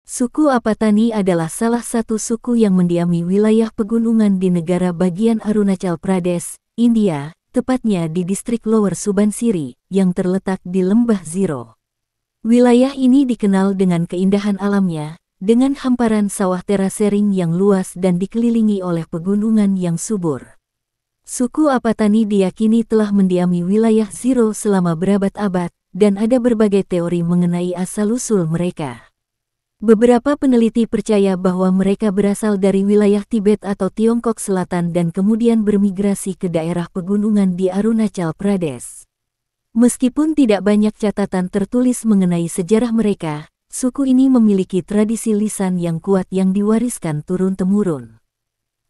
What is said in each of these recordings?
Suku Apatani adalah salah satu suku yang mendiami wilayah pegunungan di negara bagian Arunachal Pradesh, India, tepatnya di distrik Lower Subansiri, yang terletak di Lembah Ziro. Wilayah ini dikenal dengan keindahan alamnya, dengan hamparan sawah terasering yang luas dan dikelilingi oleh pegunungan yang subur. Suku Apatani diyakini telah mendiami wilayah Ziro selama berabad-abad, dan ada berbagai teori mengenai asal-usul mereka. Beberapa peneliti percaya bahwa mereka berasal dari wilayah Tibet atau Tiongkok Selatan dan kemudian bermigrasi ke daerah pegunungan di Arunachal Pradesh. Meskipun tidak banyak catatan tertulis mengenai sejarah mereka, suku ini memiliki tradisi lisan yang kuat yang diwariskan turun-temurun.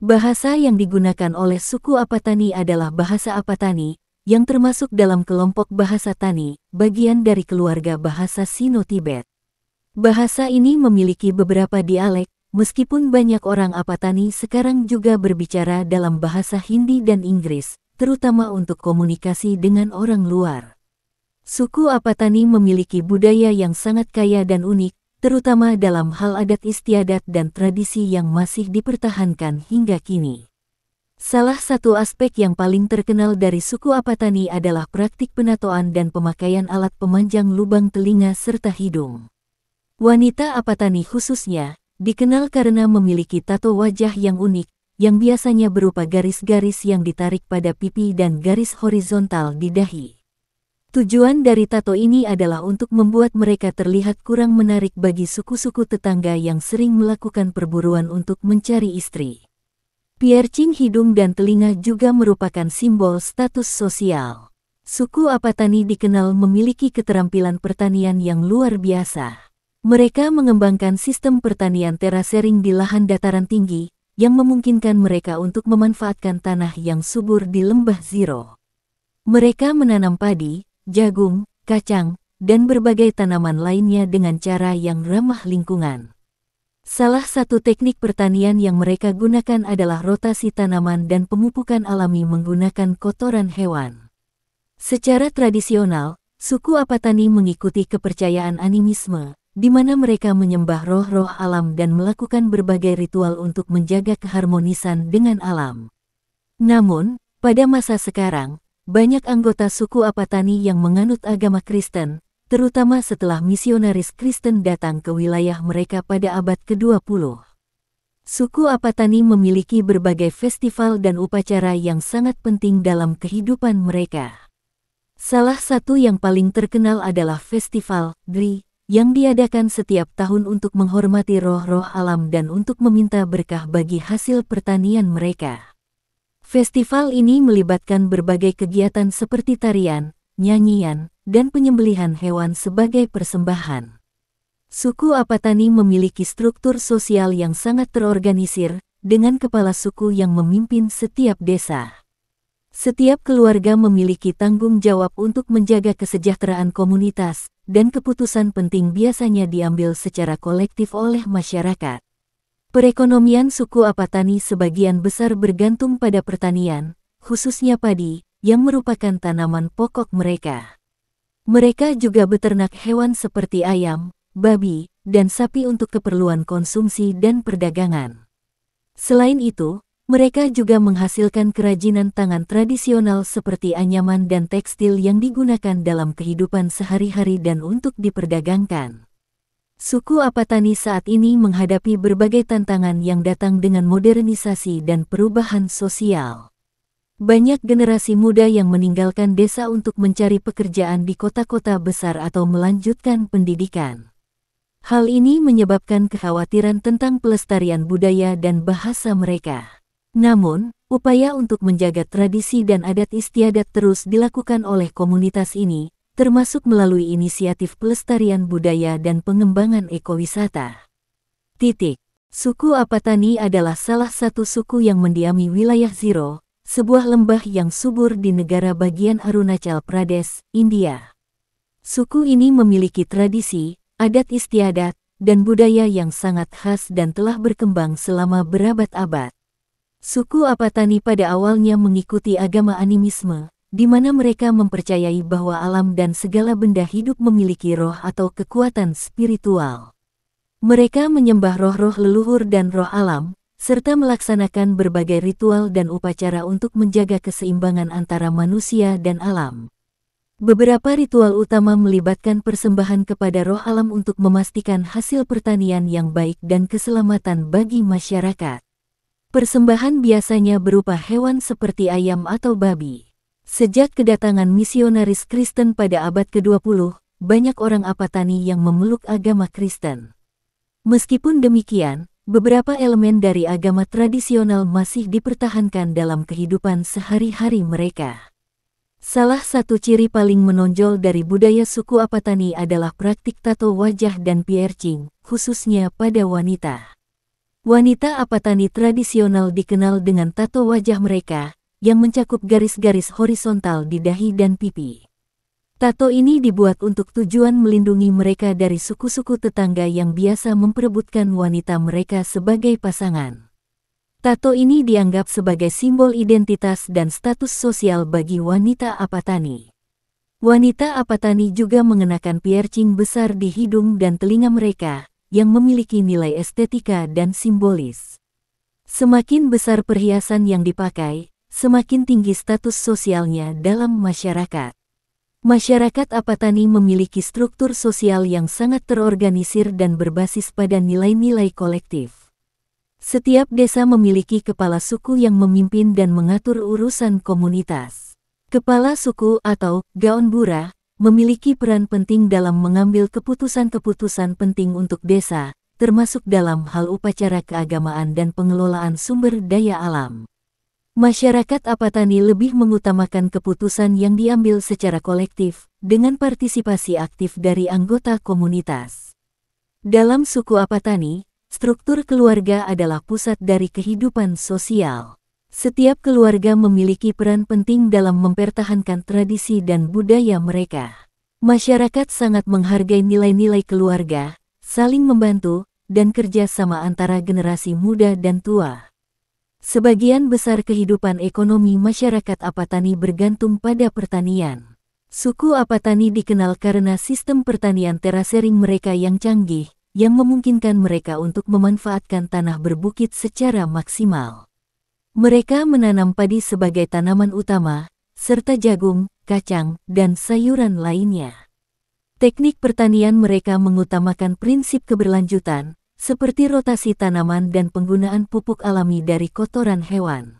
Bahasa yang digunakan oleh suku Apatani adalah bahasa Apatani, yang termasuk dalam kelompok bahasa Tani, bagian dari keluarga bahasa Sino-Tibet. Bahasa ini memiliki beberapa dialek, meskipun banyak orang Apatani sekarang juga berbicara dalam bahasa Hindi dan Inggris, terutama untuk komunikasi dengan orang luar. Suku Apatani memiliki budaya yang sangat kaya dan unik, terutama dalam hal adat istiadat dan tradisi yang masih dipertahankan hingga kini. Salah satu aspek yang paling terkenal dari suku Apatani adalah praktik penatoan dan pemakaian alat pemanjang lubang telinga serta hidung. Wanita Apatani khususnya, dikenal karena memiliki tato wajah yang unik, yang biasanya berupa garis-garis yang ditarik pada pipi dan garis horizontal di dahi. Tujuan dari tato ini adalah untuk membuat mereka terlihat kurang menarik bagi suku-suku tetangga yang sering melakukan perburuan untuk mencari istri. Piercing hidung dan telinga juga merupakan simbol status sosial. Suku Apatani dikenal memiliki keterampilan pertanian yang luar biasa. Mereka mengembangkan sistem pertanian terasering di lahan dataran tinggi, yang memungkinkan mereka untuk memanfaatkan tanah yang subur di Lembah Ziro. Mereka menanam padi, jagung, kacang, dan berbagai tanaman lainnya dengan cara yang ramah lingkungan. Salah satu teknik pertanian yang mereka gunakan adalah rotasi tanaman dan pemupukan alami menggunakan kotoran hewan. Secara tradisional, suku Apatani mengikuti kepercayaan animisme, di mana mereka menyembah roh-roh alam dan melakukan berbagai ritual untuk menjaga keharmonisan dengan alam. Namun, pada masa sekarang, banyak anggota suku Apatani yang menganut agama Kristen, terutama setelah misionaris Kristen datang ke wilayah mereka pada abad ke-20. Suku Apatani memiliki berbagai festival dan upacara yang sangat penting dalam kehidupan mereka. Salah satu yang paling terkenal adalah Festival Dri, yang diadakan setiap tahun untuk menghormati roh-roh alam dan untuk meminta berkah bagi hasil pertanian mereka. Festival ini melibatkan berbagai kegiatan seperti tarian, nyanyian, dan penyembelihan hewan sebagai persembahan. Suku Apatani memiliki struktur sosial yang sangat terorganisir, dengan kepala suku yang memimpin setiap desa. Setiap keluarga memiliki tanggung jawab untuk menjaga kesejahteraan komunitas, dan keputusan penting biasanya diambil secara kolektif oleh masyarakat. Perekonomian suku Apatani sebagian besar bergantung pada pertanian, khususnya padi, yang merupakan tanaman pokok mereka. Mereka juga beternak hewan seperti ayam, babi, dan sapi untuk keperluan konsumsi dan perdagangan. Selain itu, mereka juga menghasilkan kerajinan tangan tradisional seperti anyaman dan tekstil yang digunakan dalam kehidupan sehari-hari dan untuk diperdagangkan. Suku Apatani saat ini menghadapi berbagai tantangan yang datang dengan modernisasi dan perubahan sosial. Banyak generasi muda yang meninggalkan desa untuk mencari pekerjaan di kota-kota besar atau melanjutkan pendidikan. Hal ini menyebabkan kekhawatiran tentang pelestarian budaya dan bahasa mereka. Namun, upaya untuk menjaga tradisi dan adat istiadat terus dilakukan oleh komunitas ini, termasuk melalui inisiatif pelestarian budaya dan pengembangan ekowisata. Suku Apatani adalah salah satu suku yang mendiami wilayah Ziro, sebuah lembah yang subur di negara bagian Arunachal Pradesh, India. Suku ini memiliki tradisi, adat istiadat, dan budaya yang sangat khas dan telah berkembang selama berabad-abad. Suku Apatani pada awalnya mengikuti agama animisme, di mana mereka mempercayai bahwa alam dan segala benda hidup memiliki roh atau kekuatan spiritual. Mereka menyembah roh-roh leluhur dan roh alam, serta melaksanakan berbagai ritual dan upacara untuk menjaga keseimbangan antara manusia dan alam. Beberapa ritual utama melibatkan persembahan kepada roh alam untuk memastikan hasil pertanian yang baik dan keselamatan bagi masyarakat. Persembahan biasanya berupa hewan seperti ayam atau babi. Sejak kedatangan misionaris Kristen pada abad ke-20, banyak orang Apatani yang memeluk agama Kristen. Meskipun demikian, beberapa elemen dari agama tradisional masih dipertahankan dalam kehidupan sehari-hari mereka. Salah satu ciri paling menonjol dari budaya suku Apatani adalah praktik tato wajah dan piercing, khususnya pada wanita. Wanita Apatani tradisional dikenal dengan tato wajah mereka, yang mencakup garis-garis horizontal di dahi dan pipi. Tato ini dibuat untuk tujuan melindungi mereka dari suku-suku tetangga yang biasa memperebutkan wanita mereka sebagai pasangan. Tato ini dianggap sebagai simbol identitas dan status sosial bagi wanita Apatani. Wanita Apatani juga mengenakan piercing besar di hidung dan telinga mereka, yang memiliki nilai estetika dan simbolis. Semakin besar perhiasan yang dipakai, semakin tinggi status sosialnya dalam masyarakat. Masyarakat Apatani memiliki struktur sosial yang sangat terorganisir dan berbasis pada nilai-nilai kolektif. Setiap desa memiliki kepala suku yang memimpin dan mengatur urusan komunitas. Kepala suku atau Gaon Bura memiliki peran penting dalam mengambil keputusan-keputusan penting untuk desa, termasuk dalam hal upacara keagamaan dan pengelolaan sumber daya alam. Masyarakat Apatani lebih mengutamakan keputusan yang diambil secara kolektif, dengan partisipasi aktif dari anggota komunitas. Dalam suku Apatani, struktur keluarga adalah pusat dari kehidupan sosial. Setiap keluarga memiliki peran penting dalam mempertahankan tradisi dan budaya mereka. Masyarakat sangat menghargai nilai-nilai keluarga, saling membantu, dan kerja sama antara generasi muda dan tua. Sebagian besar kehidupan ekonomi masyarakat Apatani bergantung pada pertanian. Suku Apatani dikenal karena sistem pertanian terasering mereka yang canggih, yang memungkinkan mereka untuk memanfaatkan tanah berbukit secara maksimal. Mereka menanam padi sebagai tanaman utama, serta jagung, kacang, dan sayuran lainnya. Teknik pertanian mereka mengutamakan prinsip keberlanjutan, seperti rotasi tanaman dan penggunaan pupuk alami dari kotoran hewan.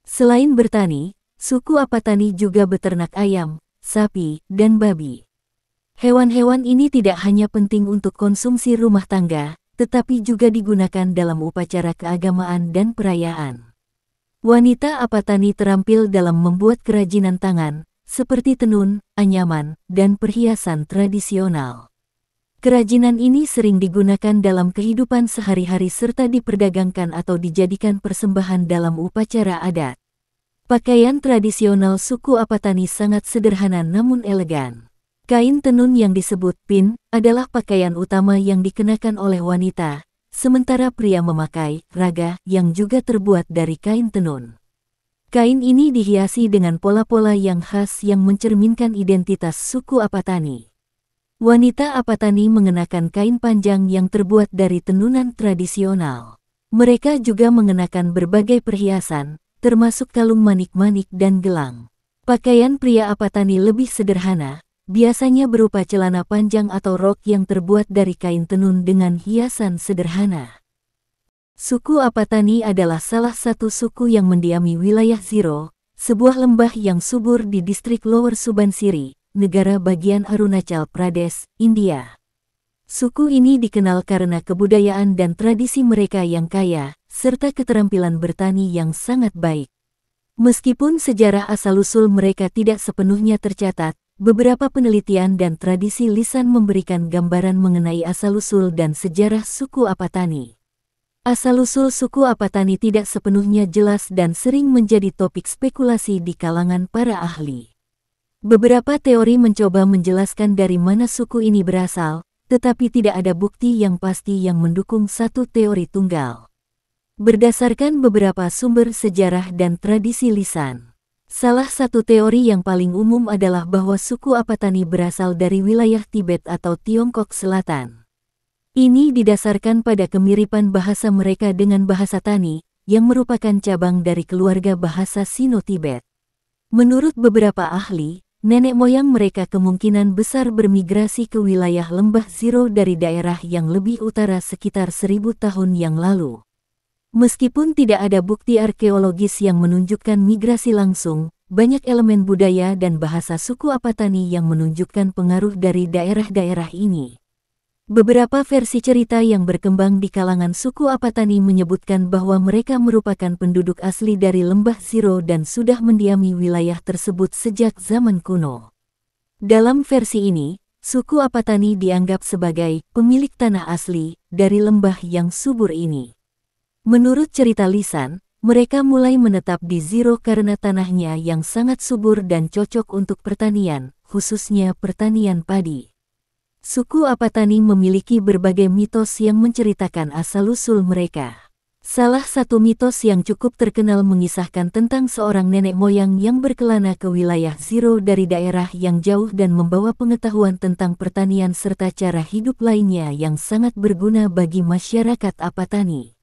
Selain bertani, suku Apatani juga beternak ayam, sapi, dan babi. Hewan-hewan ini tidak hanya penting untuk konsumsi rumah tangga, tetapi juga digunakan dalam upacara keagamaan dan perayaan. Wanita Apatani terampil dalam membuat kerajinan tangan, seperti tenun, anyaman, dan perhiasan tradisional. Kerajinan ini sering digunakan dalam kehidupan sehari-hari serta diperdagangkan atau dijadikan persembahan dalam upacara adat. Pakaian tradisional suku Apatani sangat sederhana namun elegan. Kain tenun yang disebut pin adalah pakaian utama yang dikenakan oleh wanita, sementara pria memakai raga yang juga terbuat dari kain tenun. Kain ini dihiasi dengan pola-pola yang khas yang mencerminkan identitas suku Apatani. Wanita Apatani mengenakan kain panjang yang terbuat dari tenunan tradisional. Mereka juga mengenakan berbagai perhiasan, termasuk kalung manik-manik dan gelang. Pakaian pria Apatani lebih sederhana, biasanya berupa celana panjang atau rok yang terbuat dari kain tenun dengan hiasan sederhana. Suku Apatani adalah salah satu suku yang mendiami wilayah Ziro, sebuah lembah yang subur di distrik Lower Subansiri, negara bagian Arunachal Pradesh, India. Suku ini dikenal karena kebudayaan dan tradisi mereka yang kaya, serta keterampilan bertani yang sangat baik. Meskipun sejarah asal-usul mereka tidak sepenuhnya tercatat, beberapa penelitian dan tradisi lisan memberikan gambaran mengenai asal-usul dan sejarah suku Apatani. Asal-usul suku Apatani tidak sepenuhnya jelas dan sering menjadi topik spekulasi di kalangan para ahli. Beberapa teori mencoba menjelaskan dari mana suku ini berasal, tetapi tidak ada bukti yang pasti yang mendukung satu teori tunggal. Berdasarkan beberapa sumber sejarah dan tradisi lisan, salah satu teori yang paling umum adalah bahwa suku Apatani berasal dari wilayah Tibet atau Tiongkok Selatan. Ini didasarkan pada kemiripan bahasa mereka dengan bahasa Tani, yang merupakan cabang dari keluarga bahasa Sino-Tibet. Menurut beberapa ahli, nenek moyang mereka kemungkinan besar bermigrasi ke wilayah lembah Ziro dari daerah yang lebih utara sekitar 1000 tahun yang lalu. Meskipun tidak ada bukti arkeologis yang menunjukkan migrasi langsung, banyak elemen budaya dan bahasa suku Apatani yang menunjukkan pengaruh dari daerah-daerah ini. Beberapa versi cerita yang berkembang di kalangan suku Apatani menyebutkan bahwa mereka merupakan penduduk asli dari lembah Ziro dan sudah mendiami wilayah tersebut sejak zaman kuno. Dalam versi ini, suku Apatani dianggap sebagai pemilik tanah asli dari lembah yang subur ini. Menurut cerita lisan, mereka mulai menetap di Ziro karena tanahnya yang sangat subur dan cocok untuk pertanian, khususnya pertanian padi. Suku Apatani memiliki berbagai mitos yang menceritakan asal-usul mereka. Salah satu mitos yang cukup terkenal mengisahkan tentang seorang nenek moyang yang berkelana ke wilayah Ziro dari daerah yang jauh dan membawa pengetahuan tentang pertanian serta cara hidup lainnya yang sangat berguna bagi masyarakat Apatani.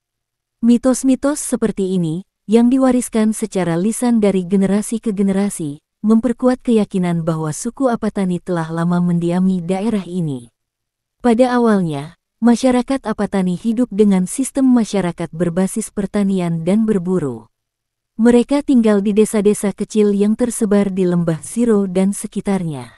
Mitos-mitos seperti ini, yang diwariskan secara lisan dari generasi ke generasi, memperkuat keyakinan bahwa suku Apatani telah lama mendiami daerah ini. Pada awalnya, masyarakat Apatani hidup dengan sistem masyarakat berbasis pertanian dan berburu. Mereka tinggal di desa-desa kecil yang tersebar di lembah Ziro dan sekitarnya.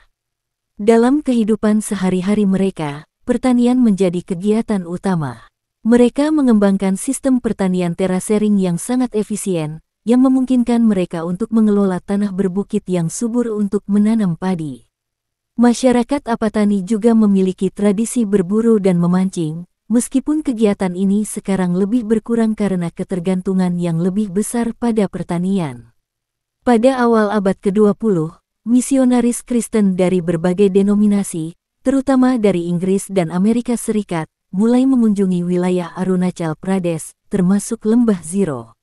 Dalam kehidupan sehari-hari mereka, pertanian menjadi kegiatan utama. Mereka mengembangkan sistem pertanian terasering yang sangat efisien, yang memungkinkan mereka untuk mengelola tanah berbukit yang subur untuk menanam padi. Masyarakat Apatani juga memiliki tradisi berburu dan memancing, meskipun kegiatan ini sekarang lebih berkurang karena ketergantungan yang lebih besar pada pertanian. Pada awal abad ke-20, misionaris Kristen dari berbagai denominasi, terutama dari Inggris dan Amerika Serikat, mulai mengunjungi wilayah Arunachal Pradesh, termasuk lembah Ziro.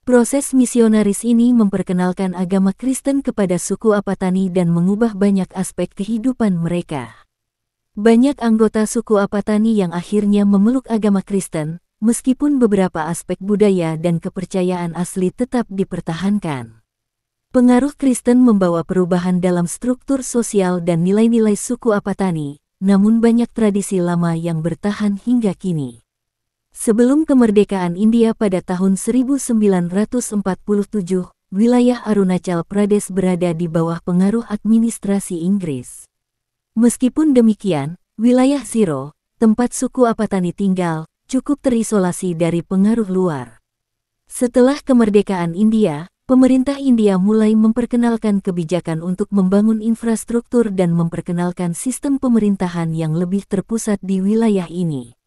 Proses misionaris ini memperkenalkan agama Kristen kepada suku Apatani dan mengubah banyak aspek kehidupan mereka. Banyak anggota suku Apatani yang akhirnya memeluk agama Kristen, meskipun beberapa aspek budaya dan kepercayaan asli tetap dipertahankan. Pengaruh Kristen membawa perubahan dalam struktur sosial dan nilai-nilai suku Apatani, namun banyak tradisi lama yang bertahan hingga kini. Sebelum kemerdekaan India pada tahun 1947, wilayah Arunachal Pradesh berada di bawah pengaruh administrasi Inggris. Meskipun demikian, wilayah Ziro, tempat suku Apatani tinggal, cukup terisolasi dari pengaruh luar. Setelah kemerdekaan India, pemerintah India mulai memperkenalkan kebijakan untuk membangun infrastruktur dan memperkenalkan sistem pemerintahan yang lebih terpusat di wilayah ini.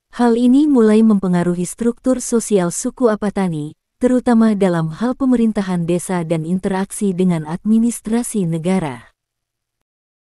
Hal ini mulai mempengaruhi struktur sosial suku Apatani, terutama dalam hal pemerintahan desa dan interaksi dengan administrasi negara.